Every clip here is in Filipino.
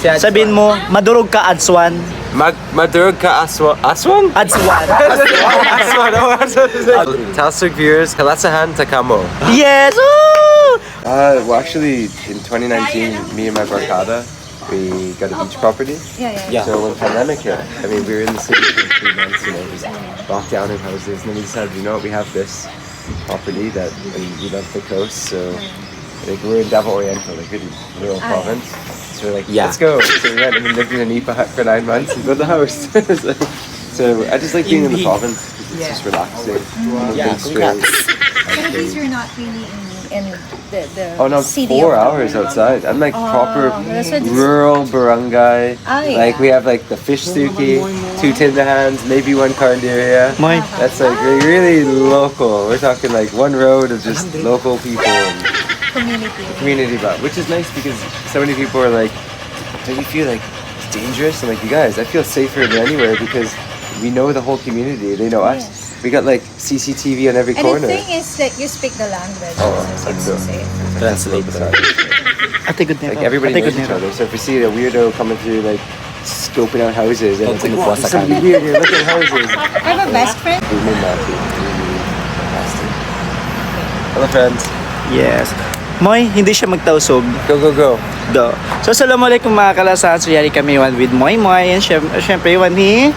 Sabihin mo, madurog ka adswan. Madurog ka aswan? Adswan. Tausug viewers, kalasahan takamo. Yes! Woo! Well, actually, in 2019, me and my barkada, we got a beach property. Yeah. So when pandemic hit, I mean, we were in the city for 3 months, just locked down in houses. And then we decided, we have this property and we love the coast. So we're in Davao Oriental, a rural province. So we're like, let's go. So we went and we lived in a nipa hut for 9 months and built the house. so I just like being in the province because it's just relaxing. But at least you're not really in the city. 4 hours outside. I'm like proper that's what it's- rural barangay. yeah. Like we have like the fish suki, 2 tindahans, maybe 1 carinderia. Moy. That's like really local. We're talking like 1 road of just local people and community, but which is nice because so many people are like, don't you feel like it's dangerous? I'm like, you guys, I feel safer than anywhere because we know the whole community. They know us. We got like CCTV on every And corner. the thing is that you speak the language. So it's so- safe. Translate. Ate good Like everybody knows each other. So if we see a weirdo coming through, like scoping out houses, and it's like, wow, somebody weird here, look at houses. I have a best friend. Hello, friends. Yes. Moy, hindi siya magtausog. Go. Do. So, assalamualaikum mga kalasan. So, yari kami one with Moy. And syempre, one ni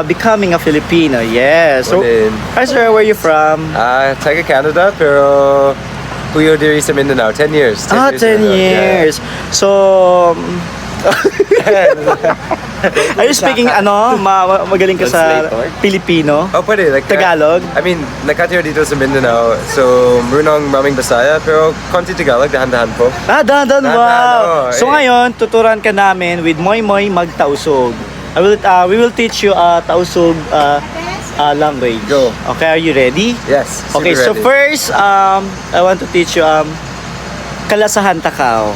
Becoming a Filipino. Yes. So, Morning. hi sir, where are you from? Taga Canada, pero Puyo diri sa Mindanao. 10 years. 10 years. So, are you speaking magaling ka sa Pilipino? Oh, pwede. Like, Tagalog? I mean, nakatira dito sa Mindanao. So, marunong maming Bisaya, pero konti Tagalog, dahan-dahan po. Dahan-dahan, wow. Dahan-dahan, So ngayon, tuturuan ka namin with Moy magtausog. We will teach you tausug language. Go. Okay, are you ready? Yes. Okay, so ready. first, I want to teach you kalasahan takaw.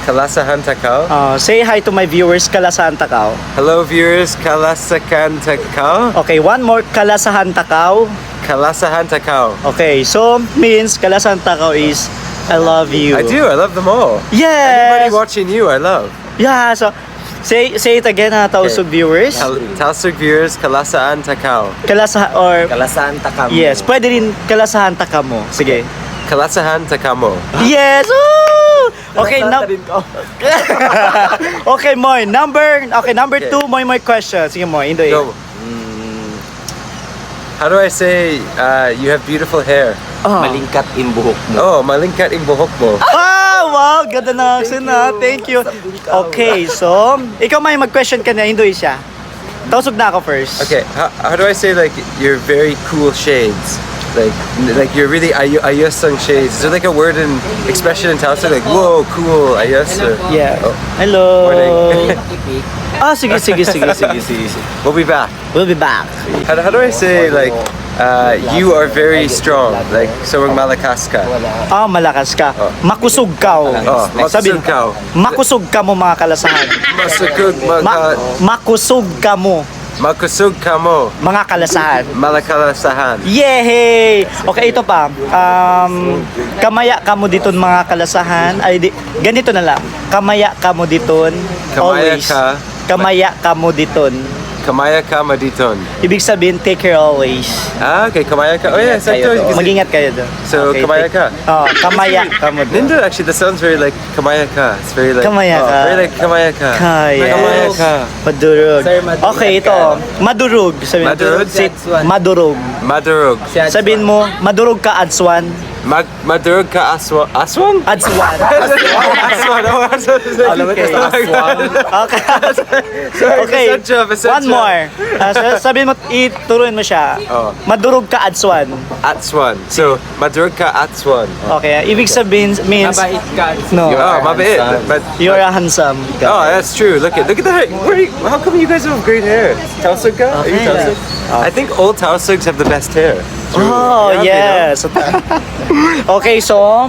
Kalasahan Takao. Say hi to my viewers, kalasahan takaw. Hello, viewers. Kalasakan Takao. Okay, one more, kalasahan takaw. Kalasahan Takao. Okay, so means kalasahan takaw is I love you. I do. I love them all. Yes. Anybody watching you, I love. Yeah, so say it again, tausug viewers. Tausug viewers, Kalasaan Takao. Kalasahan takamo. Yes, pwede rin kalasahan takamo. Sige. Kalasahan Takamo. Yes. Woo! Okay, okay, Moy. Number 2, Moy question. Sige, Moy. Indo. Go. How do I say you have beautiful hair? Malingkat in buhok mo. Oh, malingkat in buhok mo. Wow, ganda na accent na. Thank you. Okay, so ikaw may mag-question ka na, Indo siya. Tausog na ako first. Okay, how do I say like you're very cool shades? Like you're really ayos-ang shades. Is there like a word and expression in Tausug like whoa, cool, ayos? Or, Yeah. Hello. Morning. Sige. We'll be back. We'll be back. How do I say like you are very strong? Like sobrang malakas ka. Malakas ka. Makusog ka. Makusog ka. Makusog ka mo mga kalasahan. Makusog ka mo. Makusog ka mo. Mga kalasahan. Malakalasahan. Yehey! Okay, ito pa. Kamaya ka mo diton mga kalasahan. Ganito na lang. Kamaya ka mo diton. Kamaya Always. ka. Kamaya ka mo diton. Kamaya ka maditon. Ibig sabihin, take care always. Okay, kamaya ka. Oh yeah, sakto. Mag-ingat kayo doon. So, kamaya ka. Kamaya ka mo doon. Nindo, actually, that sounds very like kamaya ka. It's very like Kamaya ka. Very like kamaya ka. Kaya. Kamaya ka. Madurog. Sir, madurog Okay, ito. Madurog. Sabihin mo. Madurog? Madurog. Madurog. Sabihin mo, madurog ka adswan. Madurog ka aswan? Adswan. Aswan. Oh, aswan. Okay. Sorry, Okay. Pasensya. One more. Sabihin mo, ituruin mo siya. Oh. Madurog ka adswan. Atswan. So, madurog ka atswan. Okay. Ibig sabihin means Mabait ka. no. Oh, mabait. But You're a handsome guy. oh, that's true. Look at the hair. How come you guys have great hair? Tausug ka? Are you Okay. Tausug? I think old Tausugs have the best hair. Oh, Yeah, yes. Okay, so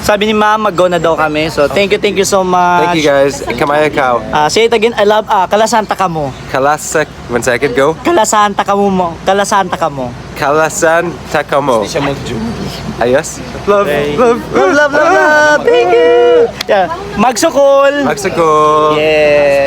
sabi ni Ma'am, mag-go na daw kami. So, thank you so much. Thank you guys. Kamaya kao. Say it again. I love, kalasanta ka mo. Kalasak. 1 second, go. Kalasanta ka mo. Kalasanta ka mo. Kalasan takamo. Siya mag-jubi. Ayos. Love. Love. Thank you. Yeah. Magsukol. Magsagol. Yes.